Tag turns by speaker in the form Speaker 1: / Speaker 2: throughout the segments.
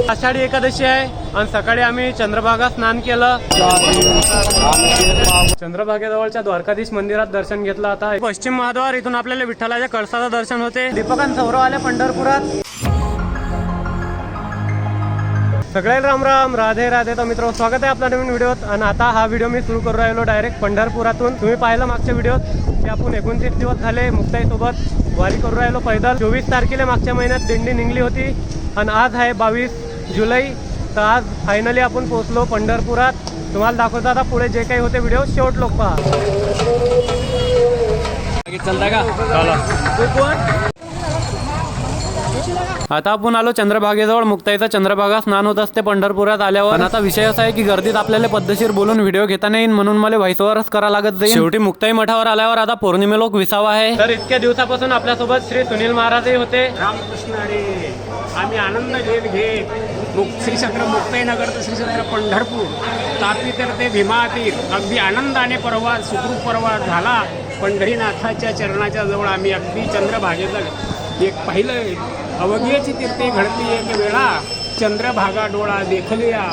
Speaker 1: आषाढी एकादशी आहे आणि सकाळी आम्ही चंद्रभागा स्नान केलं. चंद्रभागेजवळच्या द्वारकाधीश मंदिरात दर्शन घेतलं. आता पश्चिम महाद्वार इथून आपल्याला विठ्ठलाच्या कळसाचं दर्शन होते. दीपकांत सौरव आले पंढरपुरात. सगळे राम राम, राधे राधे. तर मित्र, स्वागत आहे आपल्या नवीन व्हिडिओत. आणि आता हा व्हिडिओ मी सुरू करू राहिलो डायरेक्ट पंढरपुरातून. तुम्ही पाहिलं मागच्या व्हिडिओत की आपण 29 दिवस झाले मुक्ताई सोबत वारी करू राहिलो पैदल. 24 तारखेला मागच्या महिन्यात दिंडी निघली होती आणि आज आहे 22 जुलै. तर आज फायनली आपण पोहोचलो पंढरपुरात. तुम्हाला दाखवतो आता पुढे जे काही होते व्हिडिओ शेवट लोक पहा. चलता का? आता आपण आलो चंद्रभागेजवळ. मुक्ताईचा चंद्रभागा स्नान होत असते पंढरपुरात आल्यावर. पण आता विषय असा आहे की गर्दीत आपल्याला पद्धतशीर बोलून व्हिडिओ घेता नाही, म्हणून मला व्हॉइस ओव्हरच करा लागत जाईल. शेवटी मुक्ताई मठावर आल्यावर आता पौर्णिमेलोक विसावा आहे. तर इतक्या दिवसापासून आपल्यासोबत श्री सुनील महाराजही होते.
Speaker 2: रामकृष्ण हरी. आम्ही आनंद घेत श्री क्षेत्र मुक्ताईनगर तर श्री क्षेत्र पंढरपूर, तापी तर ते भीमातीर अगदी आनंदाने परवा सुखरूप परवा झाला. पंढरीनाथाच्या चरणाच्या जवळ आम्ही अगदी चंद्रभागेचं एक पाहिलं. अवघेची तीर्थे घडती एक वेळा, चंद्रभागा डोळा देखलिया.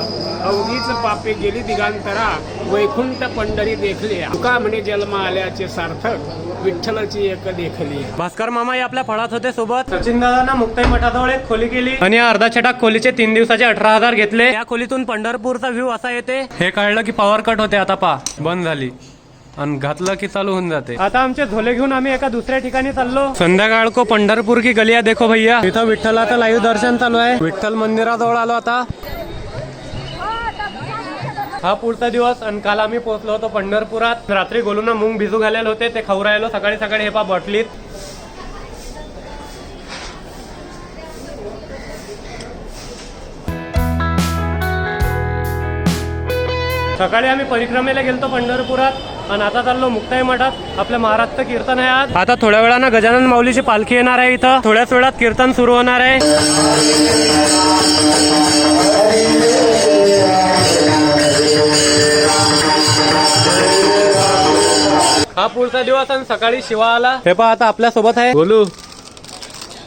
Speaker 2: अवघीच पापे गेली दिगांतरा, वैकुंठ पंढरी देखलिया. तुका म्हणे जन्म आल्याचे सार्थक, विठ्ठलाची एक देखली.
Speaker 1: भास्कर मामाही आपल्या फळात होते सोबत. सचिन दादांना मुक्ताई मठाजवळ एक खोली केली आणि या अर्धा छटाक खोलीचे 3 दिवसाचे 18,000 घेतले. या खोलीतून पंढरपूरचा व्ह्यू असा येते. हे काढलं की पॉवर कट होते. आता पा बंद झाली आणि घातलं की चालू होऊन जाते. आता आमचे झोले घेऊन आम्ही एका दुसऱ्या ठिकाणी चाललो. संध्याकाळ को पंढरपूर की गलिया देखो भैया. इथं विठ्ठलाचं लाईव्ह दर्शन चालू आहे. विठ्ठल मंदिराजवळ आलो आता. हा पुढचा दिवस. आणि काल आम्ही पोहोचलो होतो पंढरपुरात. रात्री गोलूना मूंग भिजू घालेले होते, ते खाऊ राहिलो. सकाळी सकाळी हे पा बॉटलीत. सकाळी आम्ही परिक्रमेला गेलतो पंढरपुरात आणि आता चाललो मुक्ताई मठात. आपल्या महाराजचं कीर्तन आहे आज. आता थोड्या वेळानं गजानन माऊलीची पालखी येणार आहे. इथं थोड्याच वेळात कीर्तन सुरू होणार आहे. हा पुढचा दिवस. आणि सकाळी शिवा आला. हे पहा आता आपल्या सोबत आहे बोलू.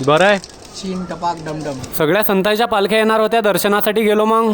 Speaker 1: बरं आहे.
Speaker 2: चीन टपाक डमडम.
Speaker 1: सगळ्या संतांच्या पालख्या येणार होत्या. दर्शनासाठी गेलो मग.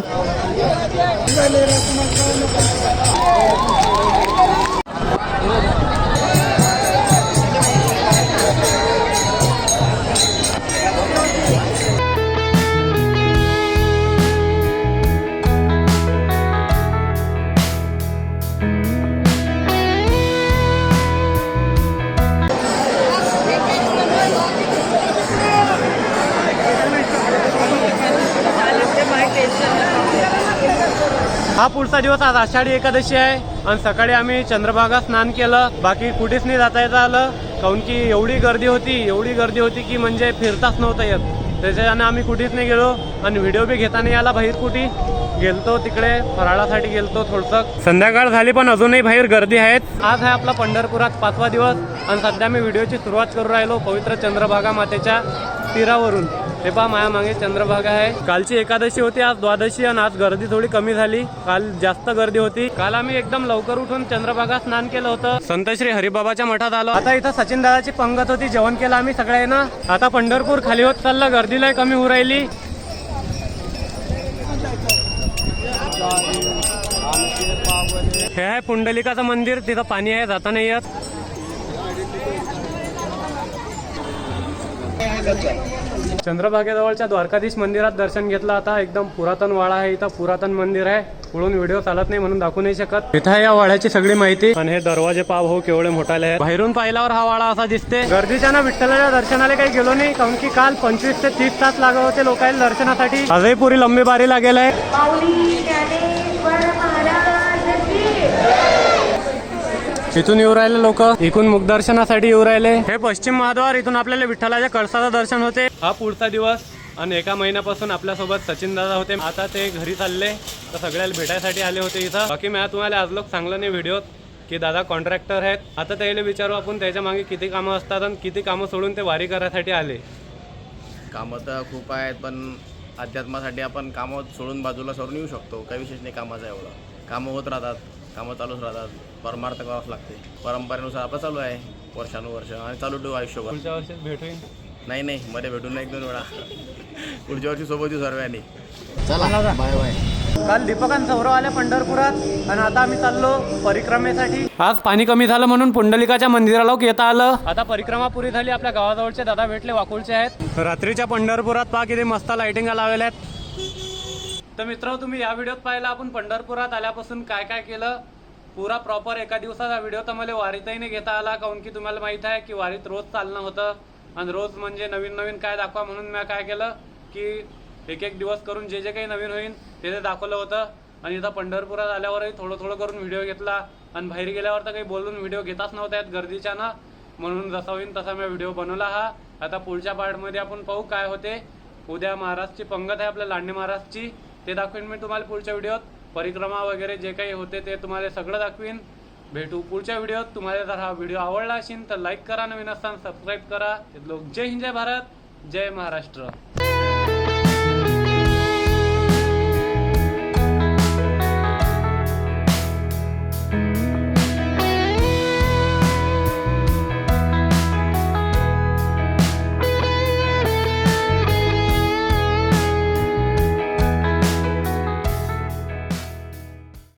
Speaker 1: हा पुढचा दिवस. आज आषाढी एकादशी आहे आणि सकाळी आम्ही चंद्रभागा स्नान केलं. बाकी कुठेच नाही जाता येता आलं, काऊन की एवढी गर्दी होती की म्हणजे फिरताच नव्हतं येत. त्याच्याने आम्ही कुठेच नाही गेलो आणि व्हिडिओ बी घेता नाही आला. बाहेर कुठे गेलतो तिकडे फराळासाठी गेलतो थोडंसं. संध्याकाळ झाली पण अजूनही बाहेर गर्दी आहेत. आज आहे आपला पंढरपुरात 5वा दिवस आणि सध्या मी व्हिडिओची सुरुवात करू राहिलो पवित्र चंद्रभागा मातेच्या तीरावरून. हे पहा माया मागे चंद्रभागा आहे. कालची एकादशी होती, आज द्वादशी आणि आज गर्दी थोडी कमी झाली. काल जास्त गर्दी होती. काल आम्ही एकदम लवकर उठून चंद्रभागा स्नान केलं होतं. संत श्री हरिबाबाच्या मठात आलो. आता इथं सचिन दादाची पंगत होती. जेवण केलं आम्ही सगळ्यांना. आता पंढरपूर खाली होत चाललं. गर्दीला कमी होऊ राहिली. हे आहे पुंडलिकाचं मंदिर. तिथं पाणी आहे, जाता नाही येत. चंद्रभागेजवळच्या द्वारकाधीश मंदिरात दर्शन घेतलं. आता एकदम पुरातन वाडा आहे. इथं पुरातन मंदिर आहे. पुढून व्हिडिओ चालत नाही म्हणून दाखवू नाही शकत. इथं या वाड्याची सगळी माहिती. आणि हे दरवाजे पाव हो केवढे मोठाले आहेत. बाहेरून पाहिल्यावर हा वाडा असा दिसते. गर्दीच्या ना विठ्ठलाच्या दर्शनाला काही गेलो नाही, काऊन की काल 25 ते 30 तास लागत होते लोकांना दर्शनासाठी. आजही पुरी लंबी बारी लागेल आहे. इथून येऊ राहिले लोक. इथून मुखदर्शनासाठी येऊ राहिले. हे पश्चिम महाद्वार. इथून आपल्याला विठ्ठलाच्या कळसाचं दर्शन होते. हा पुढचा दिवस. आणि एका महिन्यापासून आपल्यासोबत सचिन दादा होते. आता ते घरी चालले, तर सगळ्याला भेटायसाठी आले होते इथं. बाकी मी तुम्हाला आज लोक सांगलं नाही व्हिडिओत की दादा कॉन्ट्रॅक्टर आहेत. आता त्याला विचारू आपण त्याच्या मागे किती कामं असतात आणि किती कामं सोडून ते वारी करायसाठी आले.
Speaker 3: कामं तर खूप आहेत, पण अध्यात्मासाठी आपण कामं सोडून बाजूला सरून येऊ शकतो. काही विशेष नाही कामाचा एवढं. कामं होत राहतात, कामं चालूच राहतात. परमार्थ करावंच लागते. परंपरेनुसार आपलं चालू आहे वर्षानुवर्ष आणि चालू ठेवू आयुष्यभर.
Speaker 1: पुढच्या वर्षी भेट होईल.
Speaker 3: नाही मध्ये भेटून 1-2 वेळा. पुढच्या वर्षी सोबत येऊ सर्वांनी. चला बाय बाय.
Speaker 1: काल दीपकान सौरव आले पंढरपुरात आणि आता आम्ही चाललो परिक्रमेसाठी. आज पाणी कमी झालं म्हणून पुंडलिकाच्या मंदिराला येता आलं. आता परिक्रमा पुरी झाली. आपल्या गावाजवळचे दादा भेटले, वाकुळचे आहेत. रात्रीच्या पंढरपुरात पहा किती मस्त लाइटिंग लावलेल्या आहेत. तर मित्र, तुम्ही या व्हिडिओत पाहिलं आपण पंढरपुरात आल्यापासून काय काय केलं. पुरा प्रॉपर एका दिवसाचा व्हिडिओ तर मला वारीतही नाही घेता आला, काऊन की तुम्हाला माहित आहे की वारीत रोज चालणं होतं आणि रोज म्हणजे नवीन नवीन काय दाखवा म्हणून मी काय केलं की एक एक दिवस करून जे जे काही नवीन होईल ते दाखवलं होतं. आणि इथं पंढरपुरात आल्यावरही थोडं थोडं करून व्हिडिओ घेतला आणि बाहेर गेल्यावर तर काही बोलून व्हिडिओ घेताच नव्हत्या गर्दीच्या ना, म्हणून जसा होईल तसा मी व्हिडिओ बनवला हा. आता पुढच्या पार्टमध्ये आपण पाहू काय होते. उद्या महाराजची पंगत आहे आपल्या लांडे महाराजची, ते दाखवीन मी तुम्हाला पुढच्या व्हिडिओत. परिक्रमा वगैरे जे काही होते ते तुम्हाला सगळं दाखवीन. भेटू पुढच्या व्हिडिओत. तुम्हाला जर हा व्हिडिओ आवडला असेल तर लाईक करा, नवीन असताना सबस्क्राईब करा. जय हिंद, जय भारत, जय महाराष्ट्र.